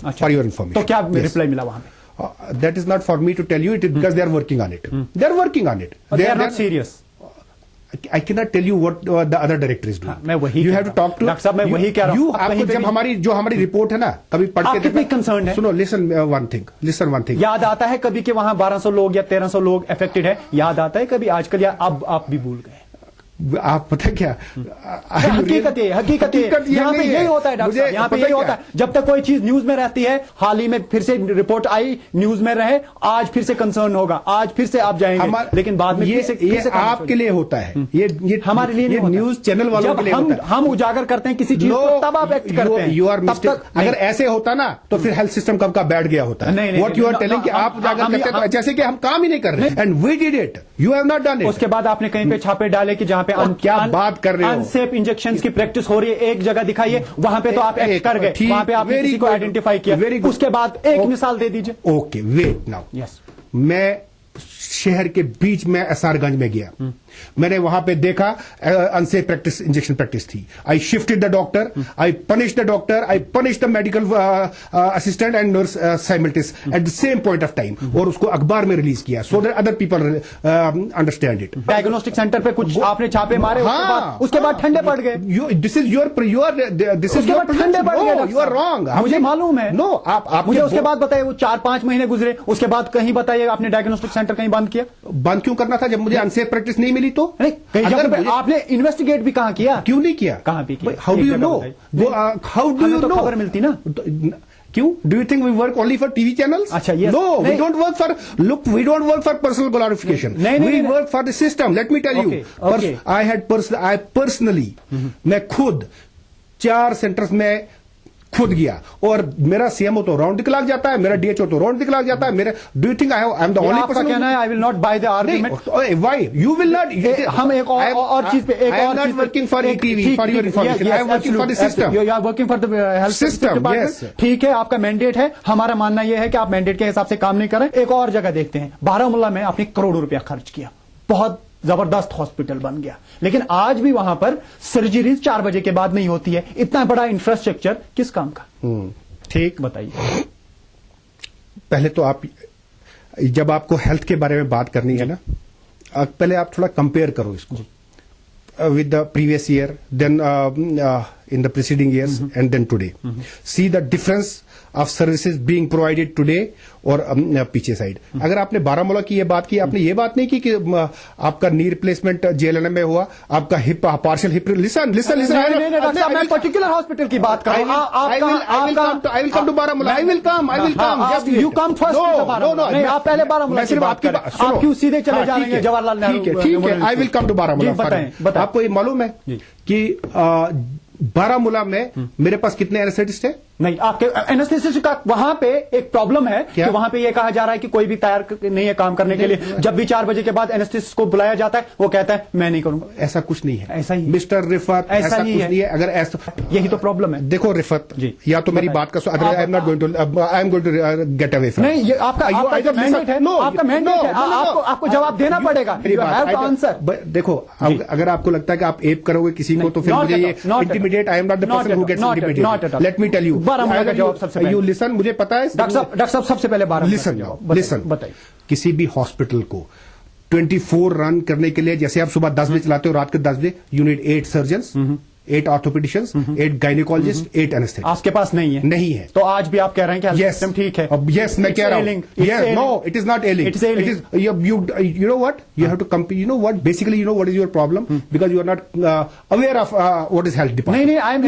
For your information. तो क्या reply मिला वहां पे? That is not for me to tell you. It is because they are working on it. They are working on it. They are not serious. I cannot tell you what the other director is doing. मैं वही you have to talk to doctor साहब, मैं वही कह रहा हूँ। आपको जब हमारी रिपोर्ट है ना, कभी पढ़ के कितनी कंसर्न है? सुनो, listen one thing. याद आता है कभी कि वहां 1200 लोग या 1300 लोग अफेक्टेड है? याद आता है कभी आजकल, या अब आप भी भूल गए? आप पता क्या, हकीकत यहाँ पे यही होता है डॉक्टर साहब, यहाँ पे यही होता है। जब तक कोई चीज न्यूज में रहती है, हाल ही में फिर से रिपोर्ट आई, न्यूज में रहे, आज फिर से कंसर्न होगा, आज फिर से आप जाएंगे, लेकिन बाद में ये आपके लिए होता है, ये हमारे लिए नहीं, न्यूज चैनल वालों के लिए होता है। हम उजागर करते हैं किसी चीज को, तब आप एक्ट करते हैं। You are mistake. अगर ऐसे होता ना तो फिर हेल्थ सिस्टम कब का बैठ गया होता है। व्हाट यू आर टेलिंग कि आप उजागर करते हैं जैसे कि हम काम ही नहीं कर रहे, and we did it, you have not done it. उसके बाद आपने कहीं पे छापे डाले कि जहां पे क्या बात कर रहे हो, अनसेफ इंजेक्शन की प्रैक्टिस हो रही है, एक जगह दिखाइए, वहां पे तो आप एक्ट कर गए, वहां पे आपने किसी को आइडेंटिफाई किया, उसके बाद एक मिसाल दे दीजिए। Okay, wait now. यस, मैं शहर के बीच में एसआरगंज में गया, मैंने वहां पे देखा अनसेफ प्रैक्टिस, इंजेक्शन प्रैक्टिस थी। I shifted the doctor, I punish the doctor, I punish the medical assistant and nurse simultaneous at the same point of time, और उसको अखबार में रिलीज किया so that other people understand it. Diagnostic centre पे कुछ आपने छापे मारे, उसके बाद ठंडे पड़ गए। दिस इज योर ठंडे पड़ गए, यू आर रॉन्ग, मुझे मालूम है। नो, आप मुझे उसके बाद बताइए, वो 4-5 महीने गुजरे, उसके बाद कहीं बताइए आपने डायग्नोस्टिक सेंटर कहीं बंद किया? बंद क्यों करना था जब मुझे अनसेफ प्रैक्टिस नहीं मिली तो? अगर आपने इन्वेस्टिगेट भी कहाँ किया? क्यों नहीं किया? कहाँ भी किया? How do you know? How do you know? खबर मिलती ना। क्यों? Do you think we work only for TV channels? अच्छा, yes. No, we don't work for, look, we don't work for personal glorification, we work for the system. Let me tell you, I personally, मैं खुद 4 centres में खुद गया, और मेरा CMO तो round दिखला जाता है, मेरा डीएचओ तो राउंड दिखला जाता है, मेरा, do you think I am the only person? कहना है I will not buy the argument. Why you will not? हम एक और चीज पे, I am not working for ETV, for your information, I am working for the system. You are working for the health system, yes, ठीक है, आपका mandate है। हमारा मानना यह है कि आप मैंडेट के हिसाब से काम नहीं कर रहे। एक और जगह देखते हैं, बारामूला में आपने करोड़ों रुपया खर्च किया, बहुत जबरदस्त हॉस्पिटल बन गया, लेकिन आज भी वहां पर सर्जरीज 4 बजे के बाद नहीं होती है। इतना बड़ा इंफ्रास्ट्रक्चर किस काम का? ठीक, बताइए। पहले तो आप, जब आपको हेल्थ के बारे में बात करनी है ना, पहले आप थोड़ा कंपेयर करो इसको with the previous year, then in the preceding years, and then today. See the difference of services being provided today और पीछे साइड। अगर आपने बारामूला की ये बात की, आपने ये बात नहीं की कि आपका नी रिप्लेसमेंट जेएलएनएम में हुआ, आपका हिप, पार्शियल हिप, लिसन, मैं पर्टिकुलर हॉस्पिटल की बात कर रहा हूं। I will come to Baramulla, I will come, you come first. नहीं, आप पहले बारामूला की बात कर, आप क्यों सीधे चले जाएंगे जवाहरलाल नेहरू? ठीक है, I will come to Baramulla. बताएं। आपको ये मालूम है कि बारामूला में मेरे पास कितने एनेस्थेटिस्ट हैं? नहीं, आपके एनेस्थेसिस्ट का वहां पे एक प्रॉब्लम है कि वहां पे ये कहा जा रहा है कि कोई भी तैयार नहीं है काम करने के लिए। जब भी 4 बजे के बाद एनेस्थेसिस्ट को बुलाया जाता है, वो कहता है मैं नहीं करूंगा। ऐसा कुछ नहीं है, ऐसा ही मिस्टर रिफत, ऐसा कुछ नहीं है। अगर ऐसा, यही तो प्रॉब्लम है। देखो रिफत जी, या तो मेरी बात का, I am not going to, I am going to get away from. नहीं, ये आपका मैंडेट है, आपका मैंडेट है, आपको जवाब देना पड़ेगा। आंसर देखो, अगर आपको लगता है कि आप एप करोगे किसी को, तो फिर मुझे ये intimidate, I am not the person who gets intimidated. Let me tell you, Baramulla का जवाब सबसे पहले। यू लिसन, मुझे पता है डॉक्टर साहब सबसे पहले लिसन, बताइए। किसी भी हॉस्पिटल को 24 रन करने के लिए, जैसे आप सुबह 10 बजे चलाते हो, रात के 10 बजे, you need 8 surgeons, 8 ऑर्थोपेडिशियंस, 8 gynaecologist, 8 anaesthetist. आपके पास नहीं है? नहीं है। तो आज भी आप कह रहे हैं कि सिस्टम ठीक है? यस, मैं कह रहा हूं, no, it is not ailing, it is, you know what, you have to compare, you know what, basically you know what is your problem, because you are not aware of what is health department. नहीं, I am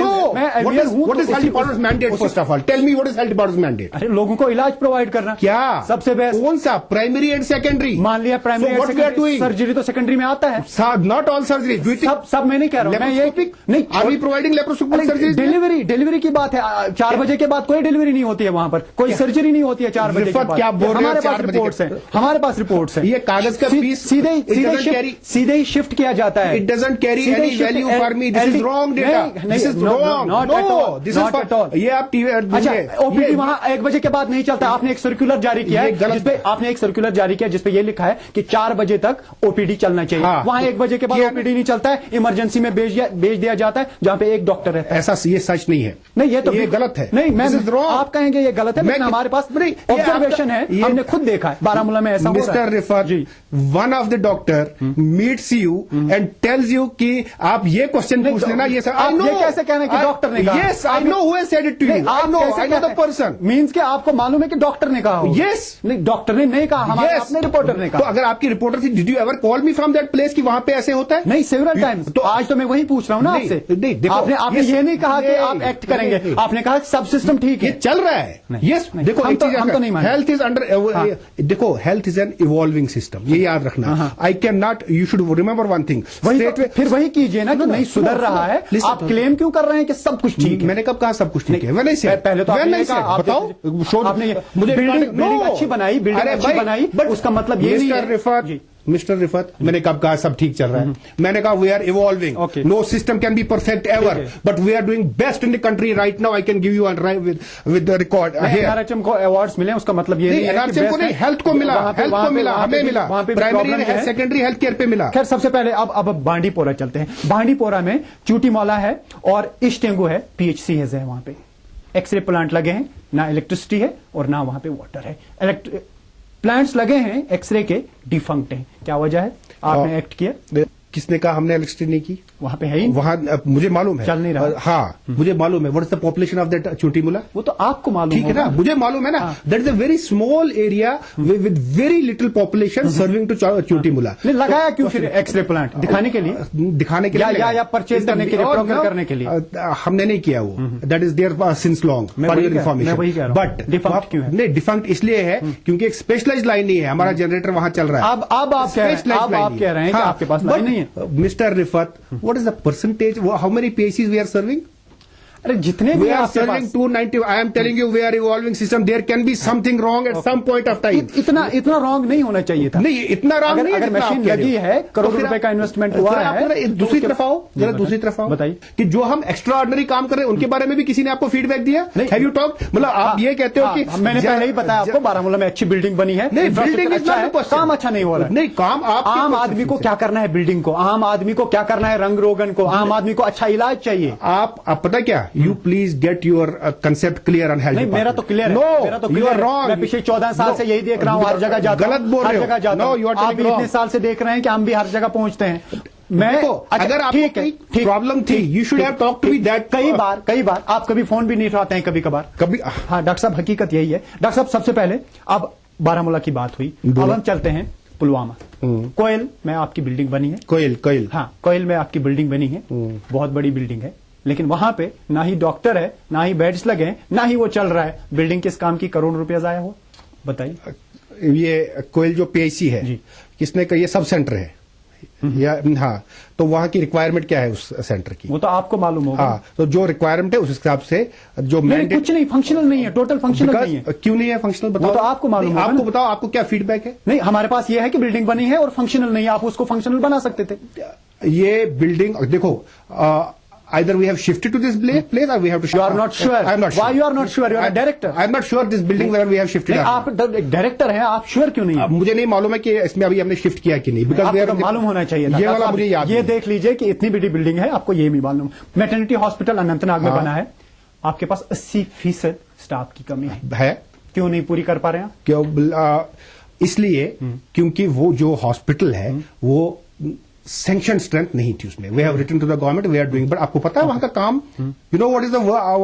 what is health department's mandate? First of all, tell me what is health department's mandate? अरे लोगों को इलाज provide करना। क्या सबसे best? कौन सा? Primary and secondary. मान लिया प्राइमरी एंड सेकेंडरी, सर्जरी तो सेकेंडरी में आता है। नॉट ऑल सर्जरी, सब मैं नहीं कह रहा हूं, मैं ये नहीं, आर वी प्रोवाइडिंग डिलीवरी की बात है। 4 बजे के बाद कोई डिलीवरी नहीं होती है वहां पर, कोई सर्जरी नहीं होती है 4 बजे के बाद। क्या बोल रहे हैं? हमारे पास रिपोर्ट्स हैं। ये कागज का पीस सीधे ही शिफ्ट किया जाता है। It doesn't carry any value for me, this is wrong data, this is wrong, no, this is for, ये आप टीवी, अच्छा, ओपीडी वहां 1 बजे के बाद नहीं चलता। आपने एक सर्कुलर जारी किया है जिसपे ये लिखा है कि 4 बजे तक ओपीडी चलना चाहिए। वहां 1 बजे के बाद ओपीडी नहीं चलता है, इमरजेंसी में भेज दिया जाता है। जाता है जहां पे एक डॉक्टर रहता है। ऐसा ये सच नहीं है। नहीं, ये तो गलत है। नहीं, मैं This is wrong. आप कहेंगे ये गलत है, लेकिन हमारे पास ऑब्जर्वेशन है, हमने खुद देखा है बारामूला में ऐसा हो रहा है। Mister Rifat, one of the doctor meets you and tells you कि आप ये क्वेश्चन पूछ लेना। ये आप ये कैसे कह रहे हैं कि डॉक्टर ने कहा? Yes, I know who has said it to you. I know the person. Means कि आपको मालूम है कि डॉक्टर ने कहा? यस। नहीं, डॉक्टर ने नहीं कहा, हमारे अपने रिपोर्टर ने कहा। तो अगर आपकी रिपोर्टर थी, did you ever call me from that place कि वहां पे ऐसे होता है? नहीं, सेवरल टाइम्स। तो आज तो मैं वही पूछ रहा हूं ना आपसे। आपने ये नहीं कहा कि आप एक्ट करेंगे, आपने कहा सब सिस्टम ठीक है, ये चल रहा है। यस, देखो हम तो नहीं मानते। हेल्थ इज अंडर, देखो health is an evolving system, ये याद रखना। I can not, you should remember one thing. फिर वही कीजिए ना कि नहीं सुधर रहा है। आप क्लेम क्यों कर रहे हैं कि सब कुछ ठीक है? मैंने कब कहा सब कुछ ठीक है? मैंने पहले तो बताओ, आपने मुझे बिल्डिंग अच्छी बनाई, बिल्डिंग अच्छी बनाई, बट उसका मतलब ये नहीं है। मिस्टर रिफत, मैंने कब कहा सब ठीक चल रहा है? मैंने कहा we are evolving, no system can be perfect ever, but we are doing best in the country right now. I can give you with the record. NRHM को अवार्ड्स मिले, उसका मतलब ये नहीं है एनआरएचएम को नहीं, हेल्थ को मिला, हेल्थ को मिला, हमें मिला, प्राइमरी सेकेंडरी हेल्थ केयर पे मिला। खैर, सबसे पहले अब बांडीपोरा चलते हैं। बांडीपोरा में चूटी मौला है और इस्टेंगो है, पीएचसी है वहां पे, एक्सरे प्लांट लगे हैं, ना इलेक्ट्रिसिटी है और ना वहां पे वाटर है। प्लांट्स लगे हैं एक्सरे के, डिफंक्ट हैं। क्या वजह है? आपने एक्ट किया? किसने कहा हमने इलेक्ट्रिसिटी नहीं की? वहां पे है ही वहां मुझे मालूम है, चल नहीं रहा। हाँ, मुझे मालूम है। What is the population of that चूटीमुला? वो तो आपको मालूम, ठीक है ना, मुझे मालूम है ना। That is a very small area with very little population serving to चूटीमुला। लगाया क्यों फिर एक्सरे प्लांट? दिखाने के लिए, दिखाने के लिए या परचेज करने के लिए, प्रोक्योर करने के लिए? हमने नहीं किया वो। That is there since long for your information. But defunct क्यों है? नहीं, डिफंक्ट इसलिए है क्योंकि एक स्पेशलाइज्ड लाइन नहीं है, हमारा जनरेटर वहां चल रहा है। अब आप कह रहे हैं कि आपके पास लाइन नहीं है। Mister Rifat, what is the percentage? How many PACs we are serving? अरे जितने भी we are serving 290. I am telling you, we are evolving system. There can be something wrong at some point of time. इतना wrong नहीं होना चाहिए था। नहीं, इतना रॉन्ग नहीं। अगर मशीन लगी है, करोड़ों रुपए का इन्वेस्टमेंट हुआ है, दूसरी तरफ आओ, जरा दूसरी तरफ आओ, बताइए कि जो हम एक्स्ट्रा ऑर्डिनरी काम कर रहे हैं उनके बारे में भी किसी ने आपको फीडबैक दिया? Have you talked? मतलब आप ये कहते हो कि मैंने पहले ही बताया आपको, बारामूला में अच्छी बिल्डिंग बनी है। नहीं, बिल्डिंग अच्छा है, काम अच्छा नहीं हो रहा है। नहीं, काम आम आदमी को क्या करना है? बिल्डिंग को, आम आदमी को क्या करना है? रंग रोगन को, आम आदमी को अच्छा इलाज चाहिए। आप पता क्या, you please get your concept clear on health. नहीं, मेरा तो क्लियर है। नो, मेरा तो यू आर रॉन्ग। मैं पिछले 14 साल से यही देख रहा हूँ, हर जगह जाता हूँ, गलत बोल रहे हो। नो, यू आर आप इतने साल से देख रहे हैं कि हम भी हर जगह पहुंचते हैं। मैं अगर आपको कोई प्रॉब्लम थी, you should have talk to me that. कई बार आप कभी फोन भी नहीं उठाते हैं, कभी कभार। हाँ डॉक्टर साहब, हकीकत यही है। डॉक्टर साहब, सबसे पहले अब बारामूला की बात हुई, अब हम चलते हैं पुलवामा। कोयल में आपकी बिल्डिंग बनी है। कोयल हाँ, कोयल में आपकी बिल्डिंग बनी है, बहुत बड़ी बिल्डिंग है, लेकिन वहां पे ना ही डॉक्टर है, ना ही बेड्स लगे हैं, ना ही वो चल रहा है। बिल्डिंग किस काम की? करोड़ रुपया जाया हो, बताइए। ये कोयल जो पीएचसी है, किसने कहा? ये सब सेंटर है या? हाँ, तो वहां की रिक्वायरमेंट क्या है उस सेंटर की? वो तो आपको मालूम होगा। हाँ, तो जो रिक्वायरमेंट है उस हिसाब से जो मैंडेट। कुछ नहीं, फंक्शनल नहीं है, टोटल फंक्शनल नहीं है। क्यों नहीं है फंक्शनल? बताओ। तो आपको मालूम, आपको बताओ, आपको क्या फीडबैक है? नहीं, हमारे पास ये है कि बिल्डिंग बनी है और फंक्शनल नहीं है, आप उसको फंक्शनल बना सकते थे। ये बिल्डिंग देखो, either we have shifted to this place or we have to. You are not sure. I am not sure. Why you are not sure? You are a director. I am not sure this building where we have shifted. नहीं, आप director हैं, आप sure क्यों नहीं? मुझे नहीं मालूम है कि इसमें अभी हमने शिफ्ट किया कि नहीं। आपको तो मालूम होना चाहिए था। ये वाला मुझे याद। ये देख लीजिए कि इतनी बड़ी बिल्डिंग है, आपको ये भी मालूम। मैटरनिटी हॉस्पिटल अनंतनाग में बना है, आपके पास 80% स्टाफ की कमी है। क्यों नहीं पूरी कर पा रहे हैं? क्यों? इसलिए क्योंकि वो जो हॉस्पिटल है वो सैंक्शन स्ट्रेंथ नहीं थी उसमें। We have written to the government, we are doing, but आपको पता है वहां का काम, you know what is the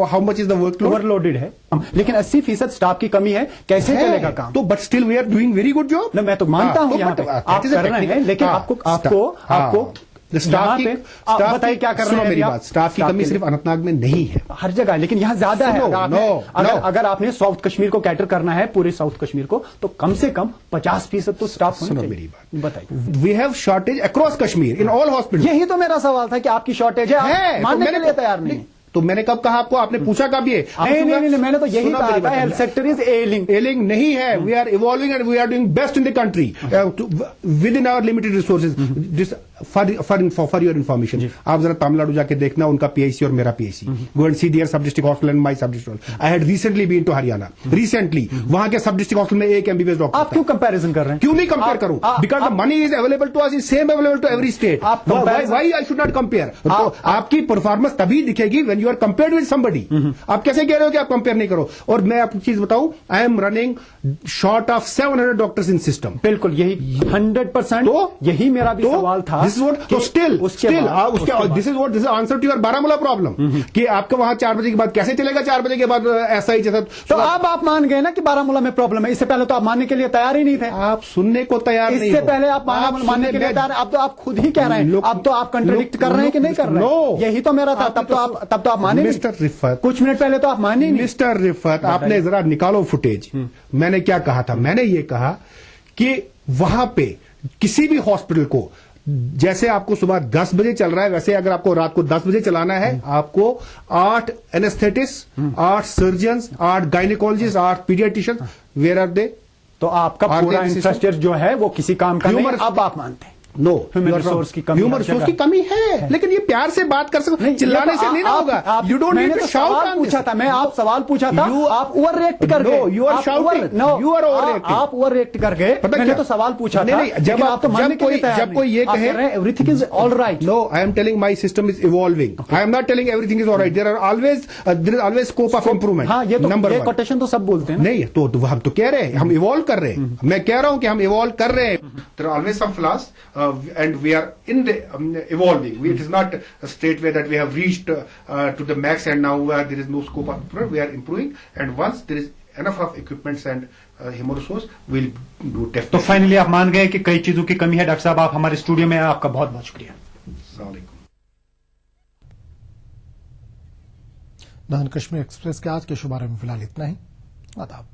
how much is the work? Overloaded है, लेकिन 80% स्टाफ की कमी है, कैसे चलेगा काम? तो but still we are doing very good job. मैं तो मानता हूं यहाँ पे आप कर रहे हैं, लेकिन आपको स्टाफ की बताइए क्या कर रहे हैं? मेरी बात, स्टाफ की कमी सिर्फ अनंतनाग में नहीं है, हर जगह, लेकिन यहाँ ज्यादा है। अगर आपने साउथ कश्मीर को कैटर करना है, पूरे साउथ कश्मीर को, तो कम से कम 50% तो स्टाफ होना चाहिए। मेरी बात बताइए। We have shortage across Kashmir in all hospital. यही तो मेरा सवाल था कि आपकी शॉर्टेज है, मानने के लिए तैयार नहीं। तो मैंने कब कहा आपको? आपने पूछा कब ये? नहीं, मैंने तो यही कहा था, health sector is ailing. Ailing नहीं है, we are evolving and we are doing best in the country with in our limited resources. For your information, आप जरा तमिलनाडु जाके देखना, उनका पीआईसी और मेरा PIC, go and see there sub district hospital and my sub district. I had recently been to Haryana, recently वहां के सब डिस्ट्रिक्ट हॉस्पिटल में एक एमबीबीएस डॉक्टर। आप क्यों कंपैरिजन कर रहे हैं? क्यों नहीं कंपेयर करूं? Because the money is available to us, is same available to every state. Why I should not compare? तो आपकी परफॉर्मेंस तभी दिखेगी when you are compared with somebody. आप कैसे कह रहे हो कि आप कंपेयर नहीं करो? और मैं आपको चीज बताऊं, I am running short of 700 doctors in system. बिल्कुल, यही 100%, तो यही मेरा भी सवाल था। दिस इज व्हाट, तो still this is answer to your Baramulla problem कि आपके वहां 4 बजे के बाद कैसे चलेगा? 4 बजे के बाद ऐसा ही जैसा। तो अब आप मान गए ना कि बारामूला में प्रॉब्लम है। इससे पहले तो आप मानने के लिए तैयार ही नहीं थे। आप सुनने को तैयार नहीं, इससे पहले आप मानने के लिए तैयार। अब तो आप खुद ही कह रहे हैं, अब तो आप कंट्रोडिक्ट कर रहे हैं कि नहीं कर रहे हैं? यही तो मेरा था। तब तो आप माने। मिस्टर रिफत, कुछ मिनट पहले तो आप माने नहीं। मिस्टर रिफत, आपने जरा निकालो फुटेज। मैंने क्या कहा था? मैंने ये कहा कि वहां पे किसी भी हॉस्पिटल को, जैसे आपको सुबह 10 बजे चल रहा है, वैसे अगर आपको रात को 10 बजे चलाना है, आपको 8 anaesthetist, 8 surgeons, 8 gynaecologist, 8 paediatrician, where are they? तो आपका पूरा इंफ्रास्ट्रक्चर जो है वो किसी काम का नहीं। अब आप मानते हैं नो, ह्यूमन रिसोर्स की कमी, ह्यूमन रिसोर्स की कमी है, लेकिन ये प्यार से बात कर सकते, चिल्लाने से नहीं ना होगा। You don't need to shout. पूछा था मैं, आप सवाल पूछा था, आप ओवर रिएक्ट कर गए। You are shouting, you are overreacting, आप ओवर रिएक्ट कर गए। मैंने तो सवाल पूछा था। जब आप तो मानने के लिए तैयार नहीं। जब कोई ये कहे everything is all right, no, I am telling my system is evolving. I am not telling everything is all right. There is always scope of improvement. हाँ, ये तो नंबर कोटेशन तो सब बोलते हैं। नहीं, तो हम तो कह रहे हैं हम इवॉल्व कर रहे हैं। मैं कह रहा हूं कि हम इवॉल्व कर रहे हैं। There are always some flaws and we are in the evolving. It is not a straight way that we have reached to the max and now there is no scope of improvement. We are improving, and once there is enough of equipments and human resource, we'll do definitely. तो finally आप मान गए कि कई चीजों की कमी है। डॉक्टर साहब, आप हमारे स्टूडियो में, आपका बहुत बहुत शुक्रिया। अस्सलाम वालेकुम। दहन कश्मीर एक्सप्रेस के आज के शुभारंभ में फिलहाल इतना ही। आदाब।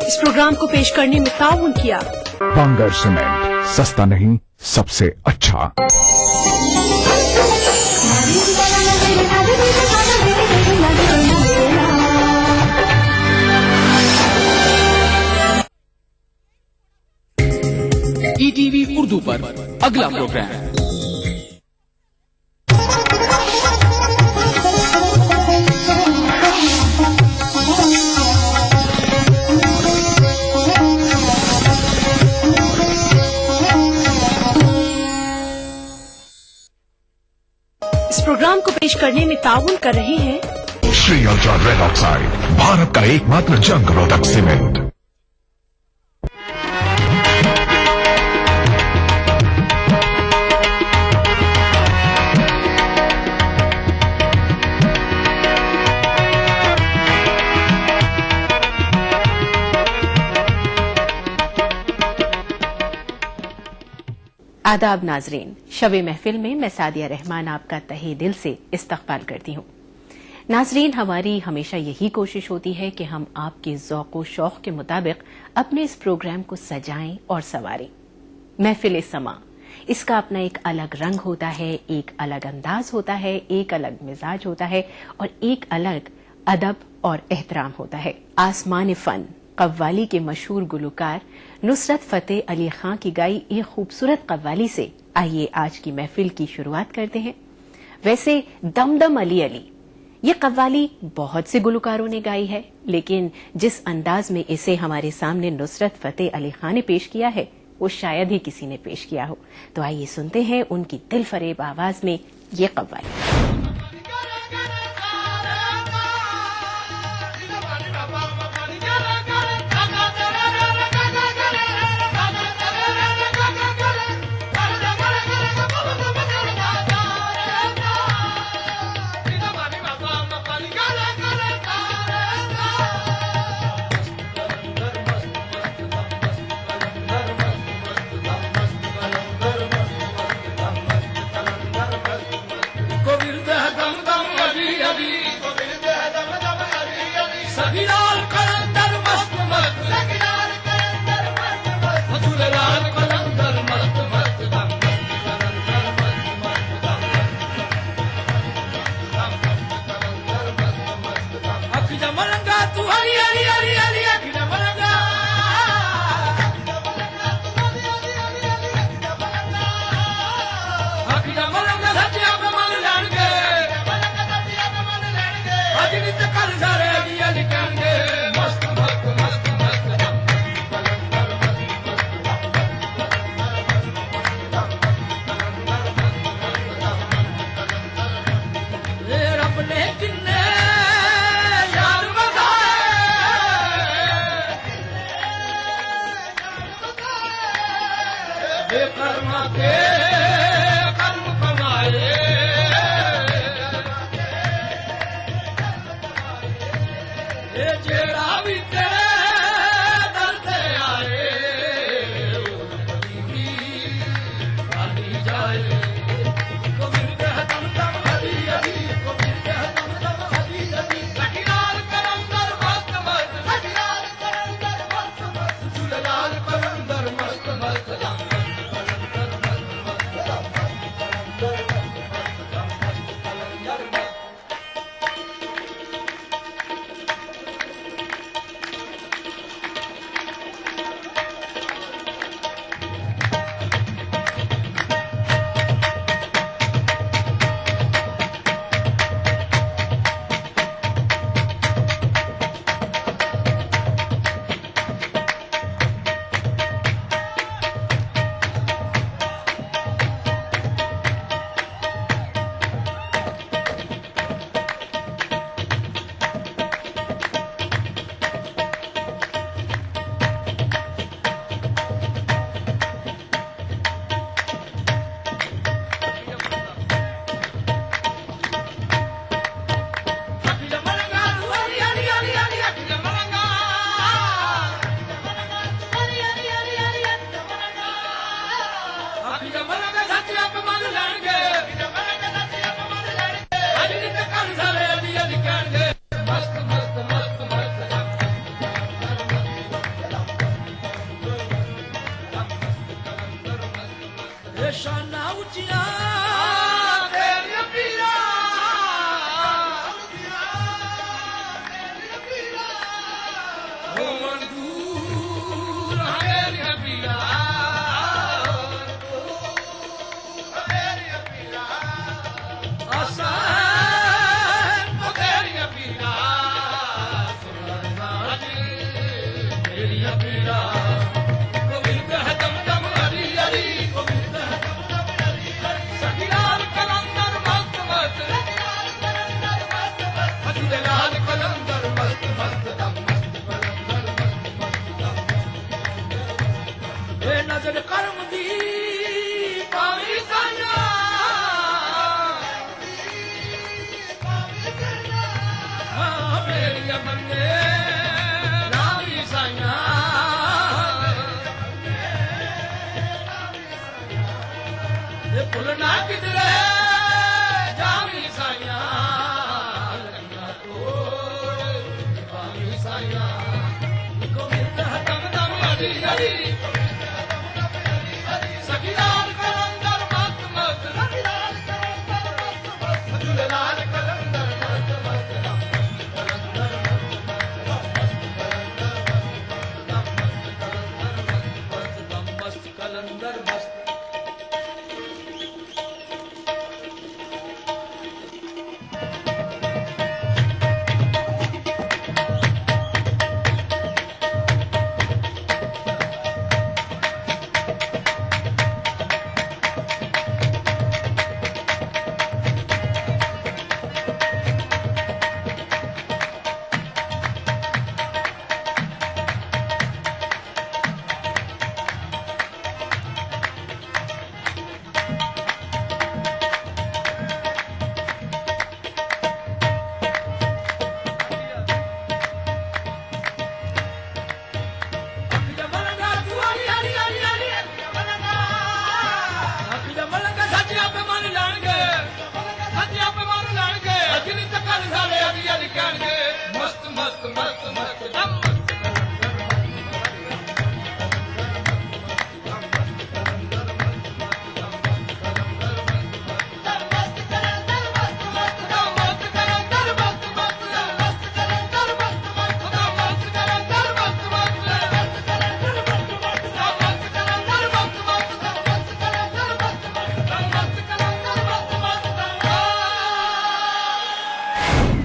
इस प्रोग्राम को पेश करने में ताउन किया बांगर सीमेंट, सस्ता नहीं सबसे अच्छा। ईटीवी उर्दू पर अगला प्रोग्राम प्रोग्राम को पेश करने में ताउन कर रहे हैं Shri ultra red oxide, Bharat का एकमात्र जंग रोधक सीमेंट। आदाब नाजरीन, शब महफिल में मैं सादिया रहमान आपका तहे दिल से इस्तकबाल करती हूँ। नाजरीन, हमारी हमेशा यही कोशिश होती है कि हम आपके ज़ौक़ शौक़ के मुताबिक अपने इस प्रोग्राम को सजाएं और संवारें। महफिल समा, इसका अपना एक अलग रंग होता है, एक अलग अंदाज होता है, एक अलग मिजाज होता है और एक अलग अदब और एहतराम होता है। आसमान फन कव्वाली के मशहूर गुलकार नुसरत फतेह अली खां की गाई एक खूबसूरत कव्वाली से आइए आज की महफिल की शुरुआत करते हैं। वैसे दमदम अली अली ये कव्वाली बहुत से गुलकारों ने गाई है, लेकिन जिस अंदाज में इसे हमारे सामने नुसरत फतेह अली खां ने पेश किया है वो शायद ही किसी ने पेश किया हो। तो आइए सुनते हैं उनकी दिल फरेब आवाज में ये कव्वाली। Go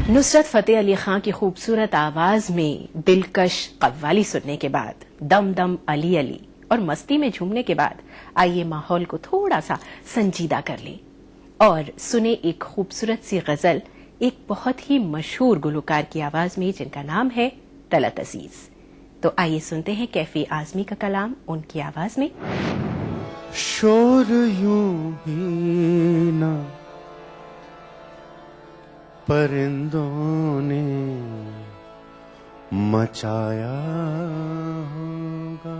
नुसरत फतेह अली खां की खूबसूरत आवाज में दिलकश कव्वाली सुनने के बाद, दम दम अली अली और मस्ती में झूमने के बाद आइए माहौल को थोड़ा सा संजीदा कर लें और सुने एक खूबसूरत सी गजल एक बहुत ही मशहूर गुलकार की आवाज में, जिनका नाम है तलत अजीज। तो आइए सुनते हैं कैफी आजमी का कलाम उनकी आवाज में। शोर यूं ही ना परिंदों ने मचाया होगा।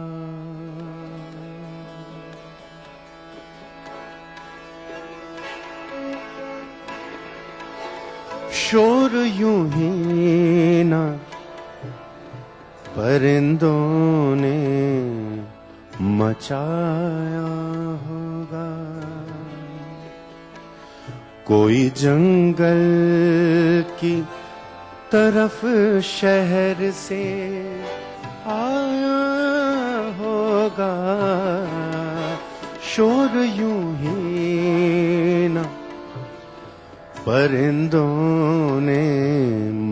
शोर यूं ही ना परिंदों ने मचाया होगा। कोई जंगल की तरफ शहर से आया होगा। शोर यूं ही ना परिंदों ने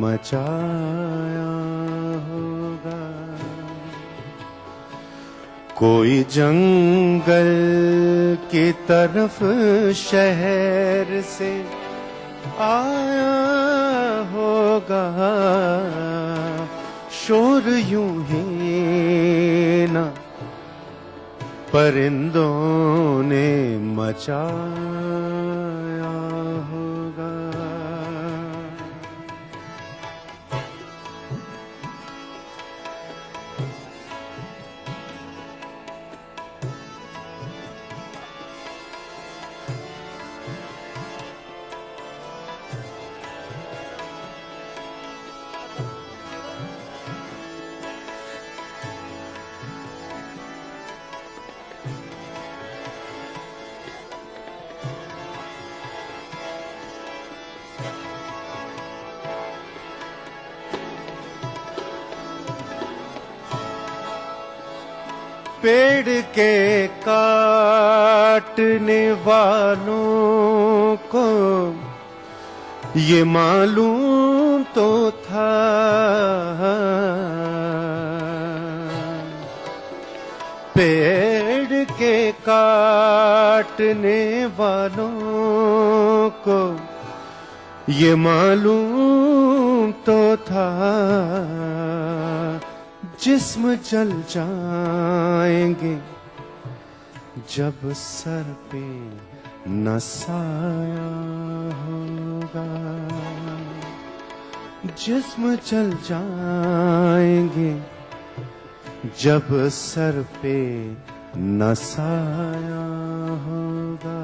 मचाया होगा। कोई जंगल की तरफ शहर से आया होगा। शोर यूं ही ना परिंदों ने मचाया होगा। पेड़ के काटने वालों को ये मालूम तो था। पेड़ के काटने वालों को ये मालूम तो था। जिस्म जल जाएंगे जब सर पे न साया होगा। जिस्म जल जाएंगे जब सर पे न साया होगा।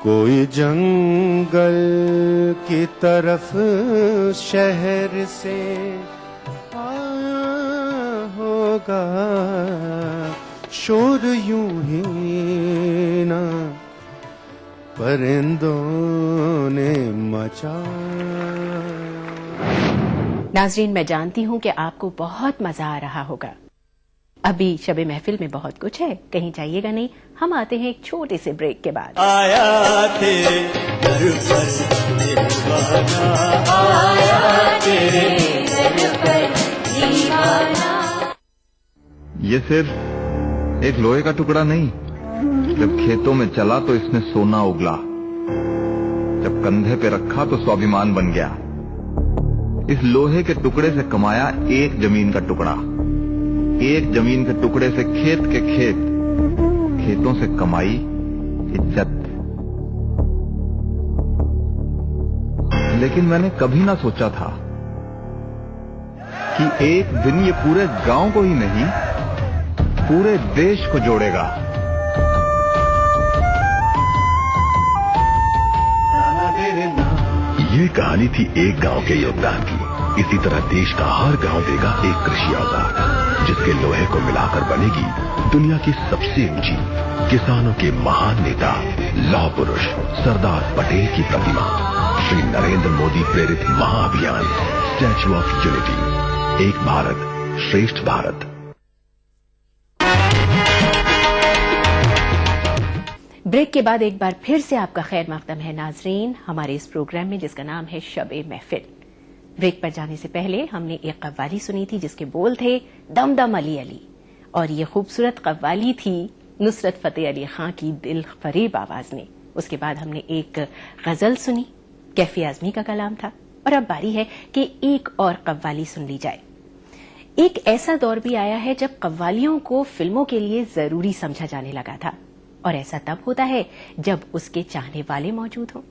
कोई जंगल की तरफ शहर से आया होगा। शोर यूं ही ना परिंदों ने मचाया। नाजरीन, मैं जानती हूं कि आपको बहुत मजा आ रहा होगा। अभी शबे महफिल में बहुत कुछ है, कहीं जाइएगा नहीं। हम आते हैं एक छोटे से ब्रेक के बाद। आया तेरे दर पर दीवाना, आया तेरे दर पर दीवाना। ये सिर्फ एक लोहे का टुकड़ा नहीं, जब खेतों में चला तो इसने सोना उगला, जब कंधे पे रखा तो स्वाभिमान बन गया। इस लोहे के टुकड़े से कमाया एक जमीन का टुकड़ा, एक जमीन के टुकड़े से खेत के खेत, खेतों से कमाई इज्जत। लेकिन मैंने कभी ना सोचा था कि एक दिन ये पूरे गांव को ही नहीं, पूरे देश को जोड़ेगा। ये कहानी थी एक गांव के योगदान की। इसी तरह देश का हर गांव देगा एक कृषि औजार, जिसके लोहे को मिलाकर बनेगी दुनिया की सबसे ऊंची, किसानों के महान नेता, लौह पुरुष सरदार पटेल की प्रतिमा। श्री नरेंद्र मोदी प्रेरित महाअभियान स्टैच्यू ऑफ यूनिटी, एक भारत श्रेष्ठ भारत। ब्रेक के बाद एक बार फिर से आपका खैर मकदम है नाजरीन, हमारे इस प्रोग्राम में जिसका नाम है शबे महफिल। ब्रेक पर जाने से पहले हमने एक कव्वाली सुनी थी जिसके बोल थे दम दम अली अली, और ये खूबसूरत कव्वाली थी नुसरत फतेह अली खां की दिल फरेब आवाज में। उसके बाद हमने एक गजल सुनी, कैफी आजमी का कलाम था, और अब बारी है कि एक और कव्वाली सुन ली जाए। एक ऐसा दौर भी आया है जब कव्वालियों को फिल्मों के लिए जरूरी समझा जाने लगा था, और ऐसा तब होता है जब उसके चाहने वाले मौजूद हों।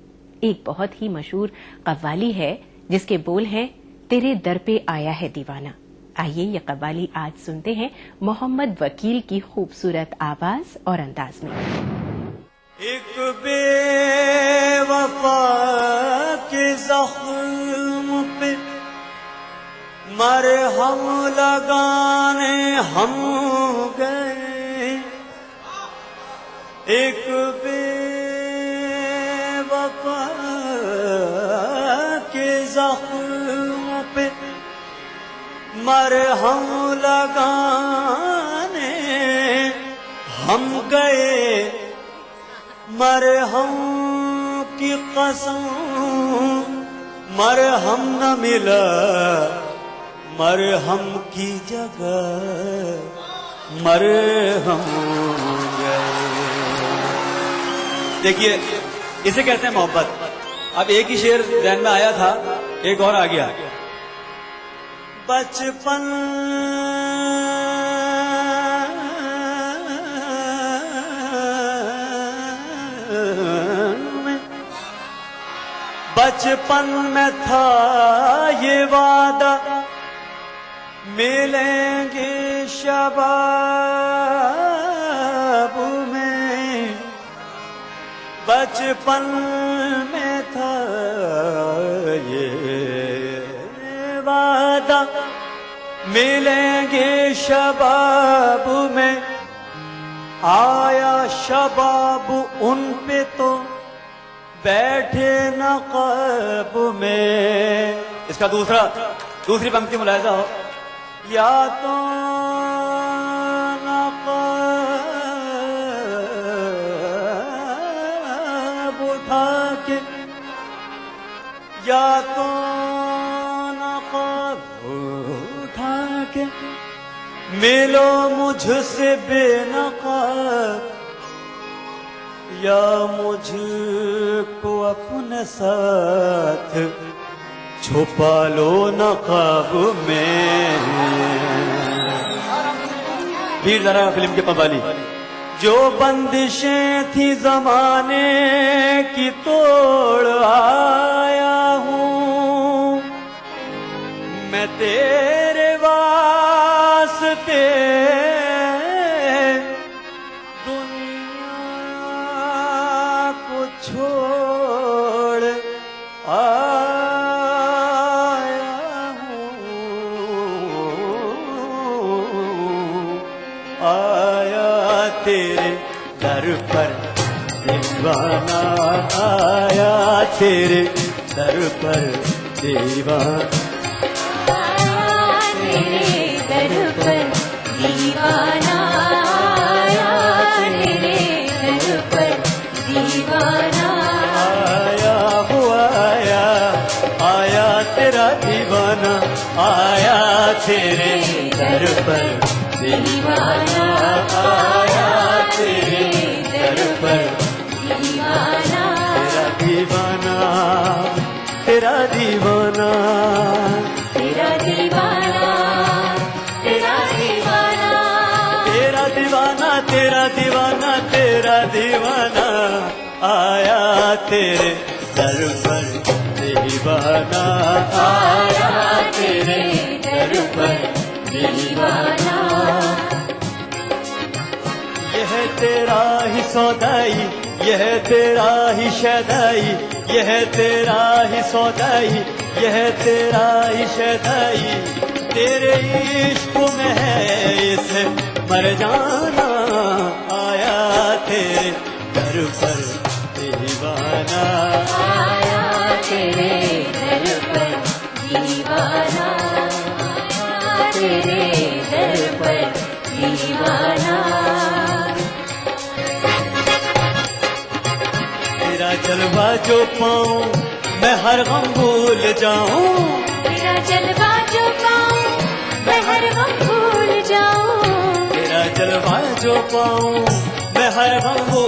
एक बहुत ही मशहूर कव्वाली है जिसके बोल हैं, तेरे दर पे आया है दीवाना। आइए ये कव्वाली आज सुनते हैं मोहम्मद वकील की खूबसूरत आवाज और अंदाज में। एक बेवफा के ज़ख्म पे मरहम लगाने हम गए, एक बेवफा के ज़ख्म पे मरहम लगाने हम गए, मरहम की कसम मरहम न मिला, मरहम की जगह मरहम गए। देखिए, इसे कहते हैं मोहब्बत। अब एक ही शेर ज़हन में आया था, एक और आ गया। बचपन बचपन में था ये वादा, मिलेंगे शबाब में। बचपन में था ये वादा, मिलेंगे शबाब में। आया शबाब उन पे तो बैठे नक़ब में। इसका दूसरी पंक्ति मुलाहिजा हो, या तो नक़ब उठा के, या तो नक़ब उठा के मिलो मुझसे बेनक़ब, या मुझको अपने साथ छुपा लो नक़ब में। भीड़ जरा फिल्म की कव्वाली। जो बंदिशें थी जमाने की तोड़ आया हूँ मैं तेरे वास्ते, छोड़ आया हूँ, आया तेरे दर पर दीवाना, आया तेरे दर पर दीवाना, तेरे दर पर दीवाना, आया तेरे दर पर दीवाना। तेरा दीवाना आया तेरे दर पर दीवाना, आया तेरे दर पर दीवाना। तेरा दीवाना, तेरा दीवाना, तेरा दीवाना, तेरा दीवाना, तेरा दीवाना, तेरा दीवाना आया तेरे दर पर दीवाना, आया तेरे दर पर दीवाना। यह तेरा ही सौदाई, यह तेरा ही शदाई, यह तेरा ही सौदाई, यह तेरा ही शदाई। तेरे इश्क में है इसे मर जाना, आया तेरे दर पर दीवाना, आया तेरे दर पर दीवाना, आया तेरे दर पर दीवाना। तेरा जलवा जो पाऊं मैं हर गम भूल जाऊं, तेरा जलवा जो पाऊं मैं हर गम भूल जाऊं, तेरा जलवा जो पाऊं मैं हर गम